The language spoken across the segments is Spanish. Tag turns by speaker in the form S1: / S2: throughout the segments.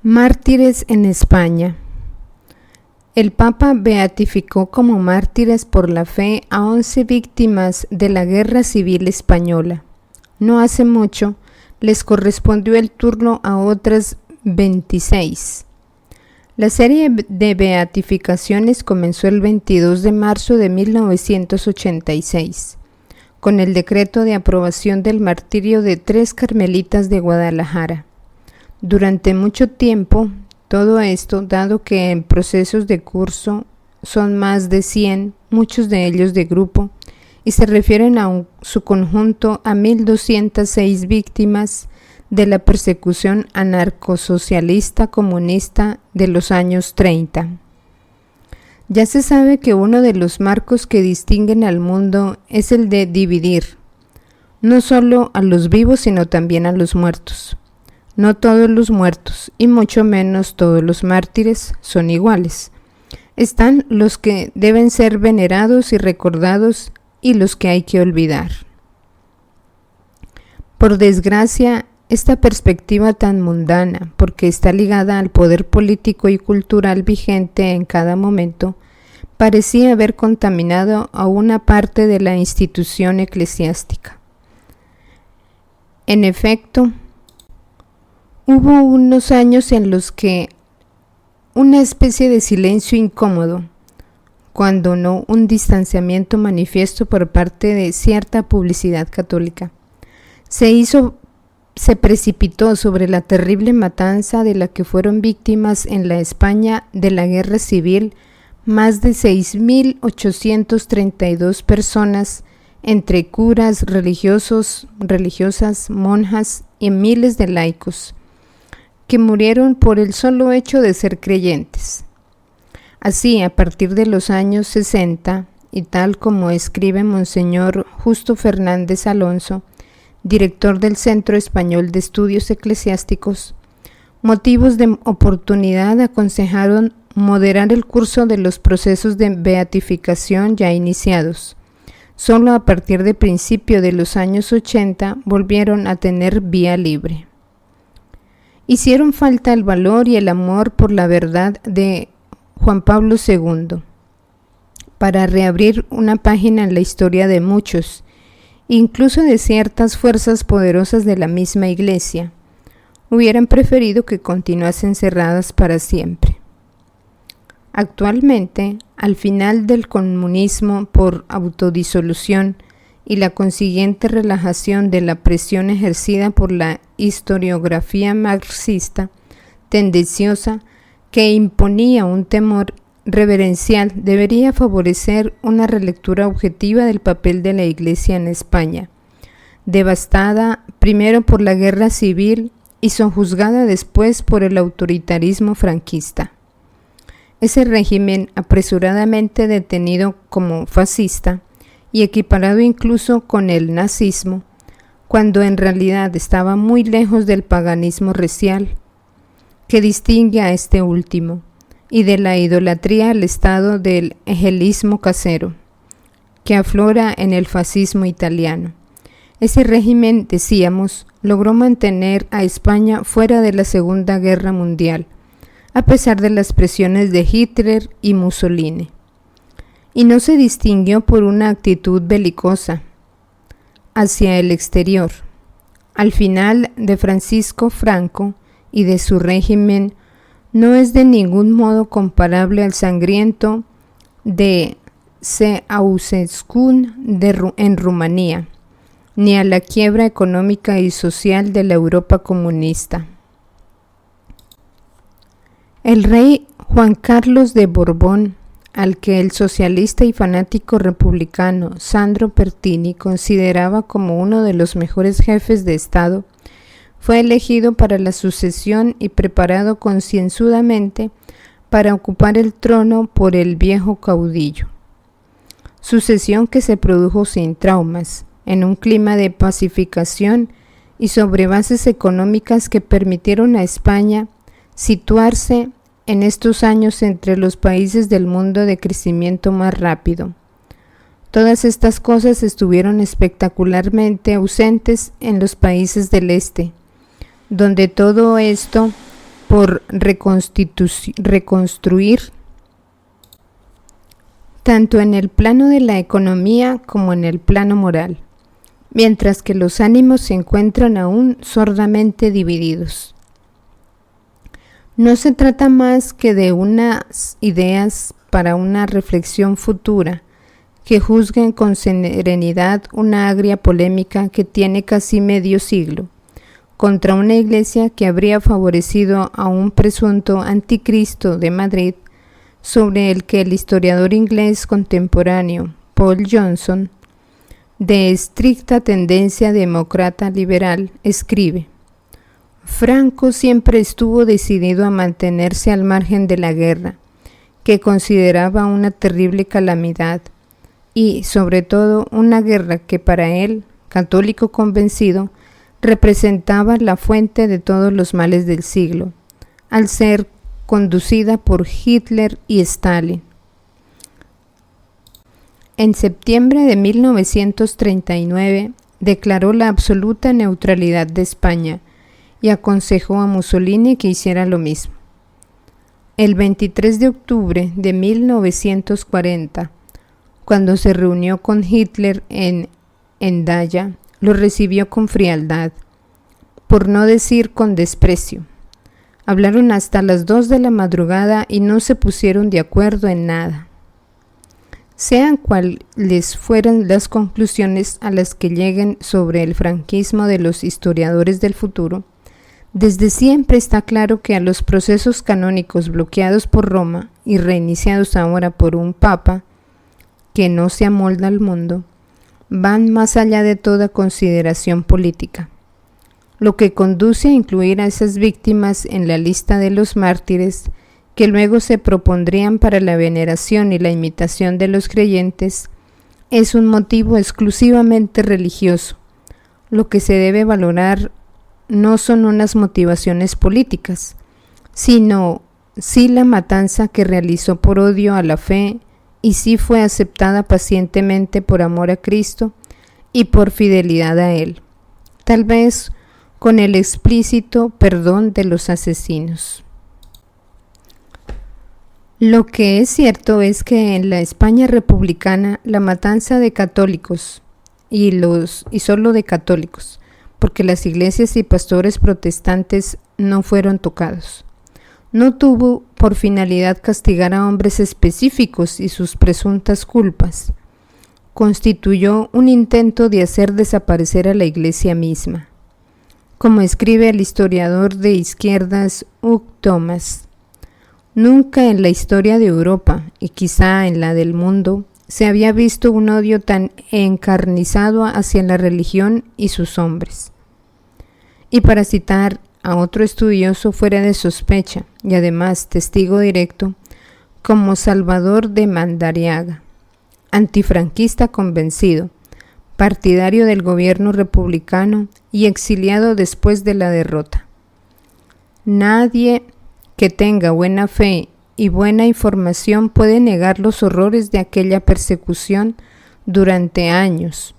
S1: Mártires en España. El Papa beatificó como mártires por la fe a 11 víctimas de la Guerra Civil Española. No hace mucho les correspondió el turno a otras 26. La serie de beatificaciones comenzó el 22 de marzo de 1986, con el decreto de aprobación del martirio de 3 carmelitas de Guadalajara. Durante mucho tiempo, todo esto, dado que en procesos de curso son más de 100, muchos de ellos de grupo, y se refieren a su conjunto a 1.206 víctimas de la persecución anarcosocialista comunista de los años 30. Ya se sabe que uno de los marcos que distinguen al mundo es el de dividir, no solo a los vivos sino también a los muertos. No todos los muertos, y mucho menos todos los mártires, son iguales. Están los que deben ser venerados y recordados y los que hay que olvidar. Por desgracia, esta perspectiva tan mundana, porque está ligada al poder político y cultural vigente en cada momento, parecía haber contaminado a una parte de la institución eclesiástica. En efecto, hubo unos años en los que una especie de silencio incómodo, cuando no un distanciamiento manifiesto por parte de cierta publicidad católica, se precipitó sobre la terrible matanza de la que fueron víctimas en la España de la Guerra Civil más de 6.832 personas, entre curas, religiosos, religiosas, monjas y miles de laicos, que murieron por el solo hecho de ser creyentes. Así, a partir de los años 60, y tal como escribe Monseñor Justo Fernández Alonso, director del Centro Español de Estudios Eclesiásticos, motivos de oportunidad aconsejaron moderar el curso de los procesos de beatificación ya iniciados. Solo a partir de principio de los años 80 volvieron a tener vía libre. Hicieron falta el valor y el amor por la verdad de Juan Pablo II para reabrir una página en la historia de muchos, incluso de ciertas fuerzas poderosas de la misma Iglesia. Hubieran preferido que continuasen cerradas para siempre. Actualmente, al final del comunismo por autodisolución y la consiguiente relajación de la presión ejercida por la historiografía marxista tendenciosa que imponía un temor reverencial, debería favorecer una relectura objetiva del papel de la Iglesia en España, devastada primero por la guerra civil y sojuzgada después por el autoritarismo franquista. Ese régimen, apresuradamente detenido como fascista y equiparado incluso con el nazismo, cuando en realidad estaba muy lejos del paganismo racial que distingue a este último, y de la idolatría al estado del egelismo casero, que aflora en el fascismo italiano. Ese régimen, decíamos, logró mantener a España fuera de la Segunda Guerra Mundial, a pesar de las presiones de Hitler y Mussolini, y no se distinguió por una actitud belicosa hacia el exterior. Al final de Francisco Franco y de su régimen, no es de ningún modo comparable al sangriento de Ceausescu en Rumanía, ni a la quiebra económica y social de la Europa comunista. El rey Juan Carlos de Borbón, al que el socialista y fanático republicano Sandro Pertini consideraba como uno de los mejores jefes de Estado, fue elegido para la sucesión y preparado concienzudamente para ocupar el trono por el viejo caudillo. Sucesión que se produjo sin traumas, en un clima de pacificación y sobre bases económicas que permitieron a España situarse en estos años entre los países del mundo de crecimiento más rápido. Todas estas cosas estuvieron espectacularmente ausentes en los países del este, donde todo esto por reconstruir tanto en el plano de la economía como en el plano moral, mientras que los ánimos se encuentran aún sordamente divididos. No se trata más que de unas ideas para una reflexión futura que juzguen con serenidad una agria polémica que tiene casi medio siglo contra una iglesia que habría favorecido a un presunto anticristo de Madrid, sobre el que el historiador inglés contemporáneo Paul Johnson, de estricta tendencia demócrata liberal, escribe: Franco siempre estuvo decidido a mantenerse al margen de la guerra, que consideraba una terrible calamidad, y, sobre todo, una guerra que para él, católico convencido, representaba la fuente de todos los males del siglo, al ser conducida por Hitler y Stalin. En septiembre de 1939 declaró la absoluta neutralidad de España y aconsejó a Mussolini que hiciera lo mismo. El 23 de octubre de 1940, cuando se reunió con Hitler en Hendaya, lo recibió con frialdad, por no decir con desprecio. Hablaron hasta las 2 de la madrugada y no se pusieron de acuerdo en nada. Sean cuales fueran las conclusiones a las que lleguen sobre el franquismo de los historiadores del futuro, desde siempre está claro que a los procesos canónicos bloqueados por Roma y reiniciados ahora por un papa que no se amolda al mundo, van más allá de toda consideración política, lo que conduce a incluir a esas víctimas en la lista de los mártires que luego se propondrían para la veneración y la imitación de los creyentes, es un motivo exclusivamente religioso. Lo que se debe valorar no son unas motivaciones políticas, sino sí la matanza que realizó por odio a la fe y sí fue aceptada pacientemente por amor a Cristo y por fidelidad a Él, tal vez con el explícito perdón de los asesinos. Lo que es cierto es que en la España republicana la matanza de católicos y solo de católicos, porque las iglesias y pastores protestantes no fueron tocados, no tuvo por finalidad castigar a hombres específicos y sus presuntas culpas. Constituyó un intento de hacer desaparecer a la iglesia misma. Como escribe el historiador de izquierdas Hugh Thomas, nunca en la historia de Europa, y quizá en la del mundo, se había visto un odio tan encarnizado hacia la religión y sus hombres. Y para citar a otro estudioso fuera de sospecha, y además testigo directo, como Salvador de Mandariaga, antifranquista convencido, partidario del gobierno republicano y exiliado después de la derrota. Nadie que tenga buena fe y buena información puede negar los horrores de aquella persecución durante años.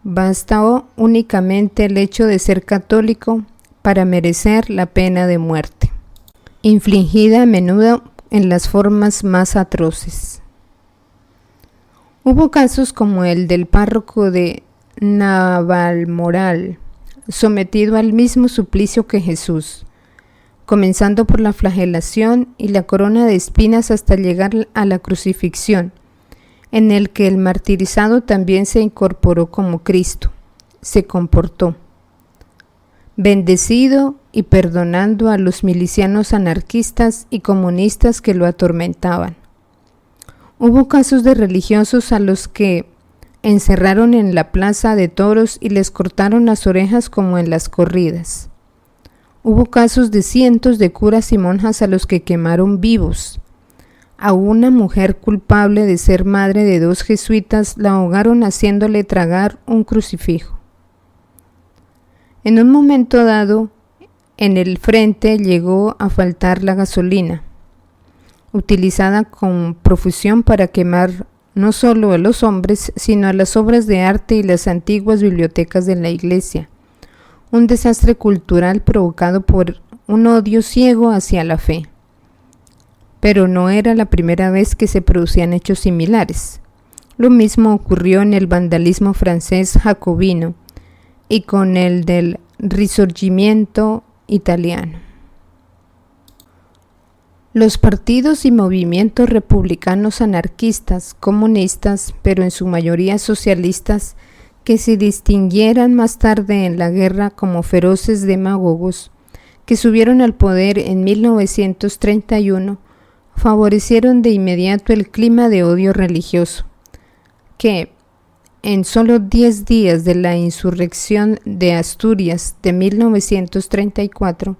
S1: Bastó únicamente el hecho de ser católico para merecer la pena de muerte, infligida a menudo en las formas más atroces. Hubo casos como el del párroco de Navalmoral, sometido al mismo suplicio que Jesús, comenzando por la flagelación y la corona de espinas hasta llegar a la crucifixión, en el que el martirizado también se incorporó como Cristo, se comportó, bendecido y perdonando a los milicianos anarquistas y comunistas que lo atormentaban. Hubo casos de religiosos a los que encerraron en la plaza de toros y les cortaron las orejas como en las corridas. Hubo casos de cientos de curas y monjas a los que quemaron vivos. A una mujer culpable de ser madre de 2 jesuitas la ahogaron haciéndole tragar un crucifijo. En un momento dado, en el frente llegó a faltar la gasolina, utilizada con profusión para quemar no solo a los hombres, sino a las obras de arte y las antiguas bibliotecas de la iglesia. Un desastre cultural provocado por un odio ciego hacia la fe. Pero no era la primera vez que se producían hechos similares. Lo mismo ocurrió en el vandalismo francés jacobino y con el del Risorgimento italiano. Los partidos y movimientos republicanos anarquistas, comunistas, pero en su mayoría socialistas, que se distinguieran más tarde en la guerra como feroces demagogos, que subieron al poder en 1931, favorecieron de inmediato el clima de odio religioso, que, en solo 10 días de la insurrección de Asturias de 1934,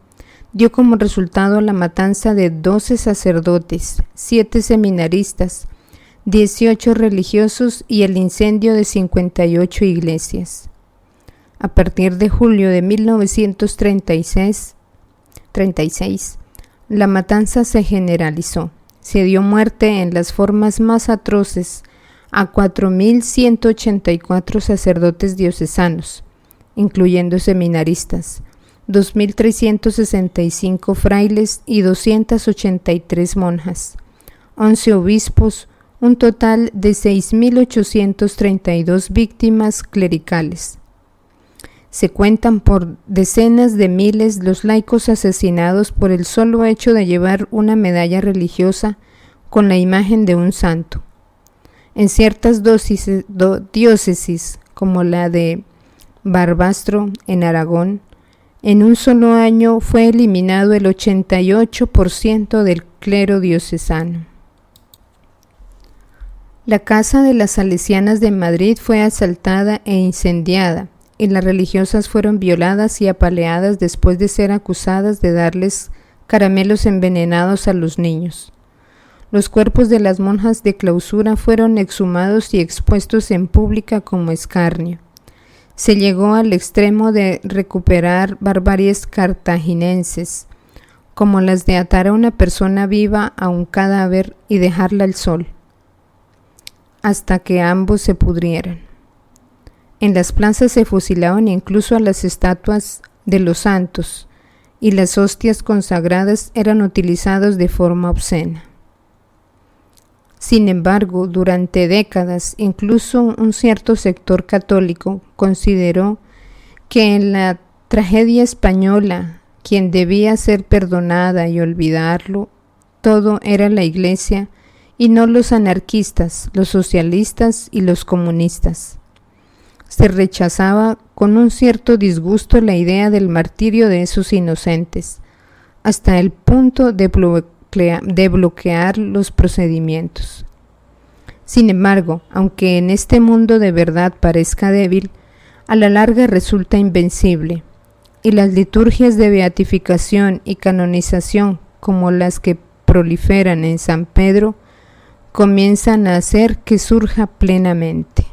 S1: dio como resultado la matanza de 12 sacerdotes, 7 seminaristas, 18 religiosos y el incendio de 58 iglesias. A partir de julio de 1936, la matanza se generalizó. Se dio muerte en las formas más atroces a 4.184 sacerdotes diocesanos, incluyendo seminaristas, 2.365 frailes y 283 monjas, 11 obispos, un total de 6.832 víctimas clericales. Se cuentan por decenas de miles los laicos asesinados por el solo hecho de llevar una medalla religiosa con la imagen de un santo. En ciertas diócesis, como la de Barbastro en Aragón, en un solo año fue eliminado el 88% del clero diocesano. La casa de las Salesianas de Madrid fue asaltada e incendiada, y las religiosas fueron violadas y apaleadas después de ser acusadas de darles caramelos envenenados a los niños. Los cuerpos de las monjas de clausura fueron exhumados y expuestos en pública como escarnio. Se llegó al extremo de recuperar barbaries cartaginenses, como las de atar a una persona viva a un cadáver y dejarla al sol, hasta que ambos se pudrieran. En las plazas se fusilaban incluso a las estatuas de los santos, y las hostias consagradas eran utilizadas de forma obscena. Sin embargo, durante décadas, incluso un cierto sector católico consideró que en la tragedia española, quien debía ser perdonada y olvidarlo, todo era la Iglesia y no los anarquistas, los socialistas y los comunistas. Se rechazaba con un cierto disgusto la idea del martirio de esos inocentes, hasta el punto de bloquear los procedimientos. Sin embargo, aunque en este mundo de verdad parezca débil, a la larga resulta invencible, y las liturgias de beatificación y canonización, como las que proliferan en San Pedro, comienzan a hacer que surja plenamente.